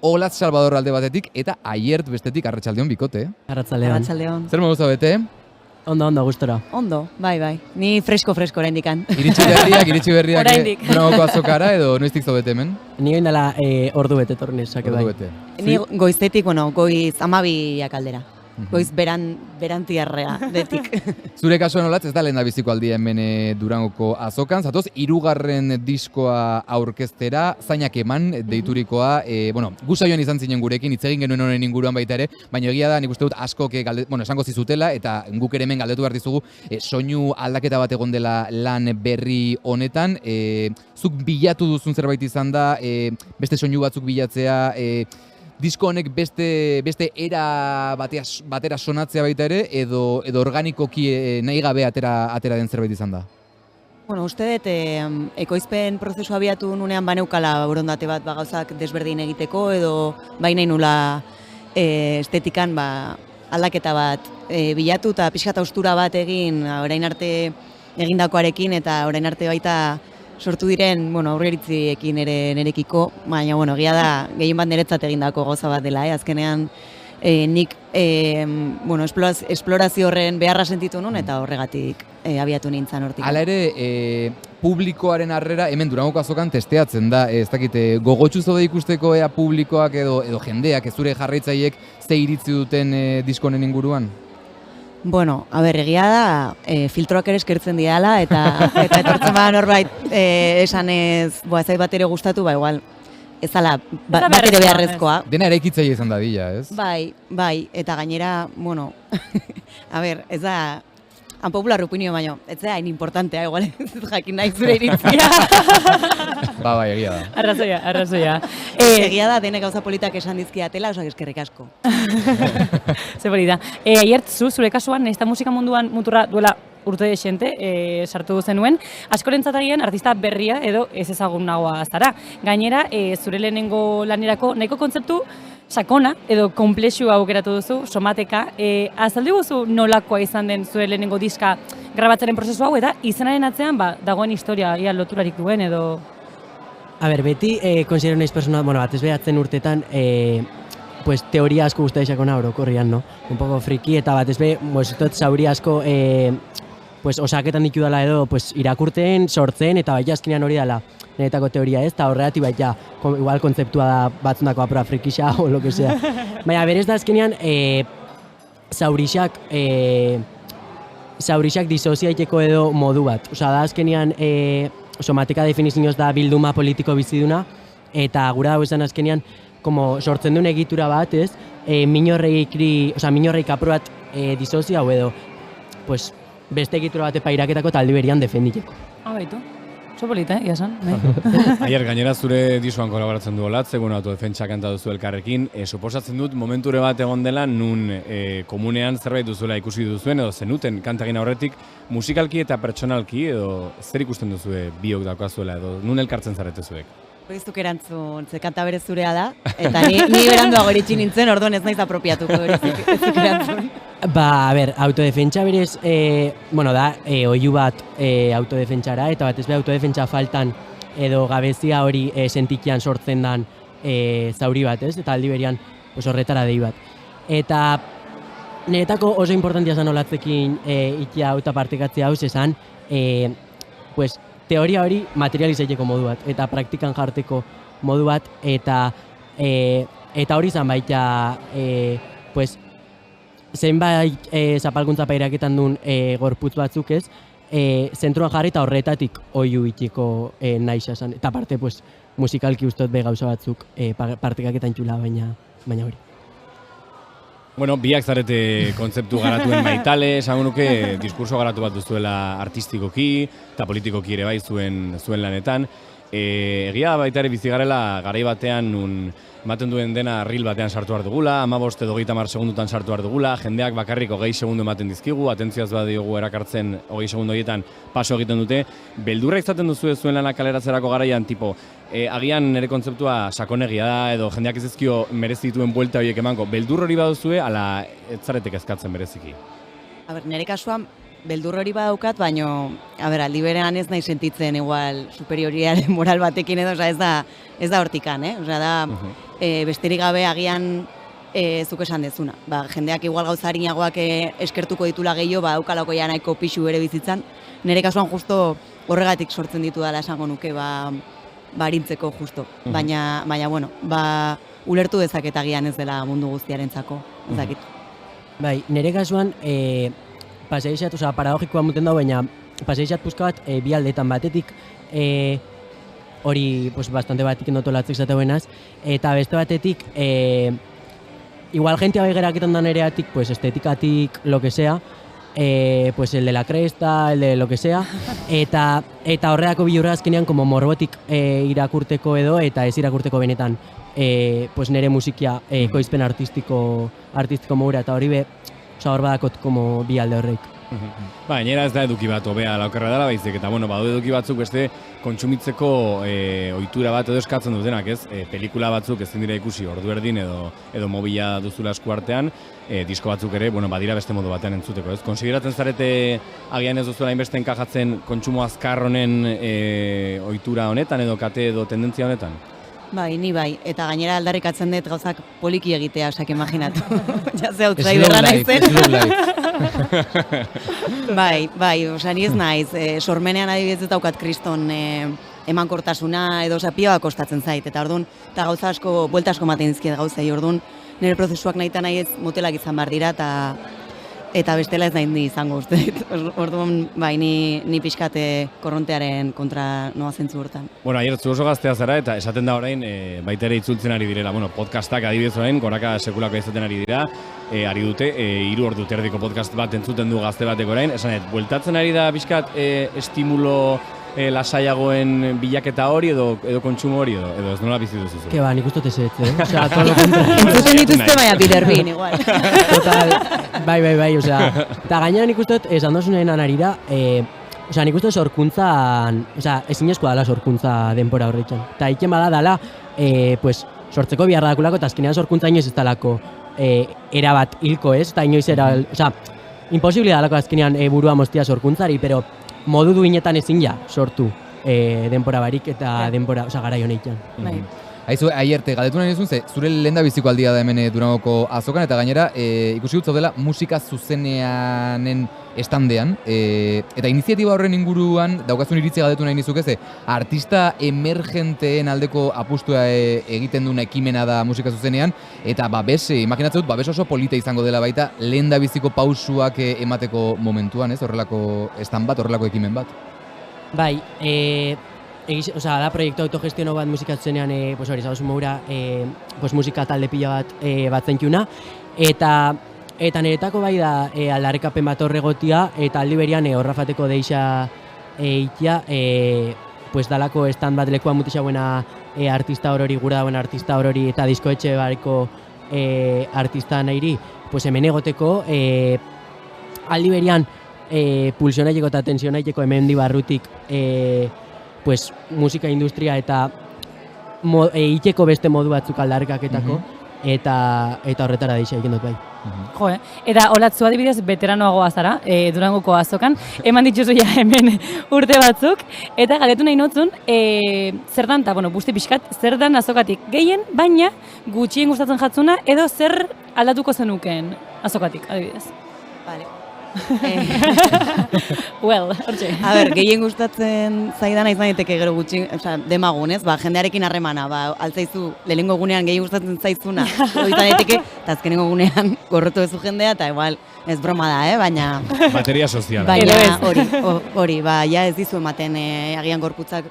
Olaz Salvador alde batetik eta Aiert bestetik. Arratsaldeon bikote. Arratsaldeon. Zer modu zabete? Ondo, gustora. Ondo, bai. Ni fresko oraindikan. Iritsi berriak Oraindik. Durangoko azokara edo noiztik zaudete hemen? Ni gain dela ordu bete torni esake bai. Ordu bete. Ni goizetik, goiz 12 aldera. Goiz berantiarrea detik. Zure kasuan olatz ez da lehendabiziko aldia hemen Durangoko azokan, zatoz, 3. diskoa aurkeztera, zainak eman deiturikoa, gu saioan izan zinen gurekin, hitz egin genuen honen inguruan baita ere, baina egia da, nik uste dut askok esango zizutela, eta guk ere hemen galdetu behar dizugu, soinu aldaketa bat egon dela lan berri honetan, zuk bilatu duzun zerbait izan da, beste soinu batzuk bilatzea, disko honek beste era batera sonatzea baita ere, edo organikoki nahi gabe atera den zerbait izan da? Uste dut, ekoizpen prozesu abiatu nunean baneukala borondate bat gauzak desberdin egiteko, edo baina nula estetikan aldaketa bat bilatu eta pixkat austura bat egin orain arte egindakoarekin eta orain arte baita sortu diren, aurreritziekin ere nerekiko, baina, egia da, gehien bat niretzat egindako gauza bat dela, azkenean nik, esplorazio horren beharra sentitu nun, eta horregatik abiatu nintzen hortik. Hala ere, publikoaren harrera, hemen Durangoko azokan testeatzen da, ez dakit, gogotsu zaude ikusteko ea publikoak edo jendeak, ez zure jarraitzaileek ze iritzi duten diskonen inguruan? Egia da, filtroak ere eskertzen diala, eta etortzen norbait esanez, ez zait bat ere gustatu, igual, ez ala bat ere beharrezkoa. Dena ere ikitzaile izan da dila, ez? Bai, eta gainera, ez da, unpopular opinio baino, ez da, importantea, igual, ez jakin nahi zure iritzia. Bai, egia da. Arrazoia. Egia da, denek gauza politak esan dizkiatela, osak eskerrik asko. Ze polita. Aiert, zure kasuan, ez da musika munduan muturra duela urte desente, sartu zenuen, askorentzat agian artista berria edo ez ezagunagoa zara. Gainera, zure lehenengo lanerako nahiko kontzeptu sakona edo konplexua aukeratu duzu, somateka. Azaldi guzu nolakoa izan den zure lehenengo diska grabatzaren prozesu hau, eta izenaren atzean dagoen historia ia loturarik duen edo... Beti, konsidero naiz persona, batez behatzen urtetan, teoria asko guztia izakona orokorrian, no? Un poco friki, eta batez be, zauri asko, osaketan ditu dela edo, irakurten, sortzen, eta baita azkenean hori dela niretako teoria ez, eta horregatik baita, igual kontzeptua da batzundako apura frikisa, o lo que sea. Baina, berez da azkenean, zaurixak disoziaiteko edo modu bat. Da azkenean, somatika definizioz da bilduma politiko biziduna, eta gura dago esan azkenean, sortzen duen egitura bat, ez? Minorreik apro bat disozia edo, beste egitura bat epairaketako talde berian defenditeko. Baitu. Oso polita, iasan. Aier, gainera zure diskoan kolaboratzen du Olatz, egun autodefentsa kanta duzu elkarrekin. Suposatzen dut, momenture bat egon dela, nun komunean zerbait duzuela ikusi duzuen, edo zenuten kantagin aurretik, musikalki eta pertsonalki, edo zer ikusten duzue biok daukazuela, edo nun elkartzen zarete zuek? Goiztuk erantzun, ze kanta berez zurea da, eta ni beranduago eritxi nintzen, orduan ez naiz apropiatuko goiztuk erantzun. Autodefentsa berez, da, oihu bat autodefentsara, eta batez be autodefentsa faltan edo gabezia hori sentikian sortzen dan zauri bat, ez? Eta aldi berian horretara dei bat. Eta niretako oso importantia zan Olatzekin ikia hau eta partekatzea hau esan, teoria hori materializaiteko modu bat, eta praktikan jarteko modu bat, eta hori izan baita, zenbait zapalkuntza pairaketan duen gorputz batzuk ez, zentruan jarri eta horretatik oihu itiko nahi esan. Eta parte, musikalki ustot be gauza batzuk partekaketan txula, baina hori. Biak zarete kontzeptu garatuen maitale, esan nuke diskurso garatu bat duzuela artistikoki eta politikoki ere bai zuen lanetan. Egia baita ere bizi garela garai batean ematen duen dena reel batean sartu behar dugula, 15 edo 30 segundutan sartu behar dugula, jendeak bakarrik 20 segundu ematen dizkigu, atentzioaz badiogu erakartzen 20 segundu horietan paso egiten dute. Beldurra izaten duzu zuen lanak kaleratzerako garaian, agian nire kontzeptua sakonegia da, edo jendeak ez ezkio merezi dituen buelta horiek emango. Beldur hori baduzue, ala ez zaretek ezkatzen bereziki? Nire kasuan, beldur hori badaukat, baino, aldi berean ez nahi sentitzen igual superioriaren moral batekin edo, ez da hortikan, Osea, da, besterik gabe agian zuk esan dezuna. Jendeak igual gauza harinagoak eskertuko ditula gehiago, daukalako ja nahiko pixu ere bizitzan. Nire kasuan justo horregatik sortzen ditu dela esango nuke, arintzeko justo. Baina, bueno, ulertu dezaket agian ez dela mundu guztiarentzako, ezakit. Bai, nire kasuan, paseizat, oza, paradogikoa muten dago, baina paseizat puzka bat bi aldetan batetik, hori bastante batik endotolatzek zateuenaz, eta beste batetik, igual jentia bai geraketan da nereatik, estetikatik, lo que sea, el de la cresta, el de lo que sea, eta horreako bilurra azkenean como morbotik irakurteko edo, eta ez irakurteko benetan, nire musikia ekoizpen artistiko mogura, eta hori hor badakot como bi alde horreik. Gainera ez da eduki bat hobea laukerra dela baizik, eta badu eduki batzuk beste kontsumitzeko ohitura bat edo eskatzen dutenak, ez? Pelikula batzuk ezin dira ikusi ordu erdin edo mobila duzula esku artean, disko batzuk ere, badira beste modu batean entzuteko, ez? Konsideratzen zarete agian ez duzuela hainbeste enkajatzen kontsumo azkar honen ohitura honetan edo kate edo tendentzia honetan? Bai, ni bai, eta gainera aldarrikatzen dut gauzak poliki egitea, osak imaginatu. Ja ze outsiderra naizen. Bai, osea, ni ez naiz, sormenean adibidez ez daukat kriston emankortasuna edo pila kostatzen zait, eta orduan, eta gauza asko, buelta asko maten dizkiet gauzei, orduan, nire prozesuak nahita nahi ez motelak izan behar dira, eta bestela ez nahi izango uste. Orduan, bai, ni pixkate korrontearen kontra noa zentzu hortan. Aiertzu oso gaztea zara, eta esaten da orain, baita ere itzultzen ari direla. Podcastak adibidez orain, goraka sekulako izaten ari dira, ari dute, 3 ordu erdiko podcast bat entzuten du gazte batek orain. Esanet, bueltatzen ari da pixkat estimulo lasaiagoen bilaketa hori edo kontsumo hori edo ez nola bizi duzu? Que nik uste ez, osea, todo lo contrario. Entzuten dituzte baina Peter Bean, igual. Total, bai, osea, eta gainera nik uste esan dozunen anarira, osea, nik uste sorkuntzan, osea, ezinezkoa dela sorkuntza denbora horretzen. Eta iken bada dela, sortzeko biharra dakulako, eta azkenean sorkuntza inoiz ez dalako erabat hilko ez, eta inoiz osea, imposible dalako azkenean burua moztia sorkuntzari, pero modu duinetan ezin ja sortu denbora barik eta denbora, osea, garai honetan. Aizu, Aierte, galdetu nahi duzun, zure lehendabiziko aldia da hemen Durangoko azokan, eta gainera ikusi dut zaudela musika zuzeneanen estandean, eta iniziatiba horren inguruan daukazun iritzia galdetu nahi nizuk ez, artista emergenteen aldeko apustua egiten duen ekimena da musika zuzenean, eta imaginatzen dut, babes oso polita izango dela baita lehendabiziko pausuak emateko momentuan, ez, horrelako estan bat, horrelako ekimen bat. Bai, da proiektu autogestiono bat musika zuzenean, hori zagozu mogura, musika talde pila bat zentxuna, eta niretako bai da aldarrikapen bat horregotia, eta aldi berian horrafateko deixa ikia, dalako stand bat lekua mutisa buena artista horori, gura dauen artista horori, eta diskoetxe bariko artista nahiri, hemen egoteko, aldi berian pulsionaiteko eta tensionaiteko hemen dibarrutik, musika industria eta iteko beste modu batzuk aldarrikaketako, eta horretara deixa egin dut bai. Jo, eta olatzu adibidez veteranoagoa zara, Durangoko azokan, eman dituzu ja hemen urte batzuk, eta galdetu nahi notzun, zer dan, eta busti pixkat, zer dan azokatik gehien, baina gutxien gustatzen jatzuna, edo zer aldatuko zenukeen azokatik, adibidez. Vale. Well, hortxe. A ber, gehien gustatzen zaidana izan daiteke gero gutxi, demagun, ez? Jendearekin harremana, altzaizu lehenengo egunean gehien gustatzen zaizuna, izan daiteke, eta azkenengo egunean gorrotu duzu jendea, eta igual ez broma da, baina... Bateria soziala. Baina hori, ja ez dizu ematen agian gorputzak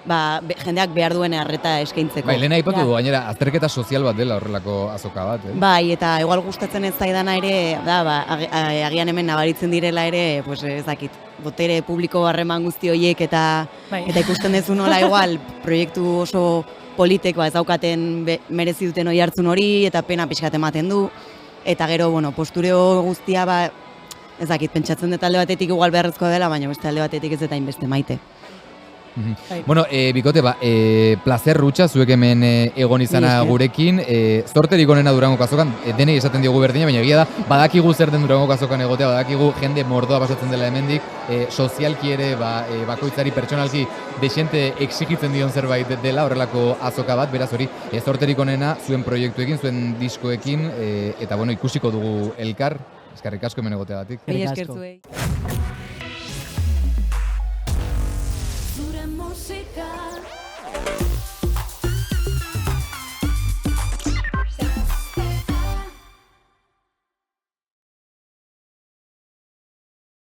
jendeak behar duen arreta eskaintzeko. Bai, lehena aipatu du, gainera, azterketa sozial bat dela horrelako azoka bat, Bai, eta igual gustatzen ez zaidana ere, agian hemen nabaritzen direla ere, ez dakit, botere publiko harreman guzti horiek eta ikusten dezu nola igual, proiektu oso politek ez daukaten merezi duten hori hartzun hori, eta pena pixkat ematen du, eta gero, postureo guztia, ez dakit, pentsatzen dut alde batetik igual beharrezkoa dela, baina beste alde batetik ez eta inbeste maite. Bai. Bueno, bikote, placer rutxa, zuek hemen egon izana Mila esker. gurekin, zorterik onena Durangoko azokan, denei esaten diogu berdina, baina egia da, badakigu zer den Durangoko azokan egotea, badakigu jende mordoa pasatzen dela hemendik, sozialki ere, bakoitzari pertsonalki desente exigitzen dion zerbait dela, horrelako azoka bat, beraz hori, zorterik onena zuen proiektuekin, zuen diskoekin, eta bueno, ikusiko dugu elkar, eskerrik asko hemen egoteagatik. Mila Eskerrik esker asko. zuei. Zure musika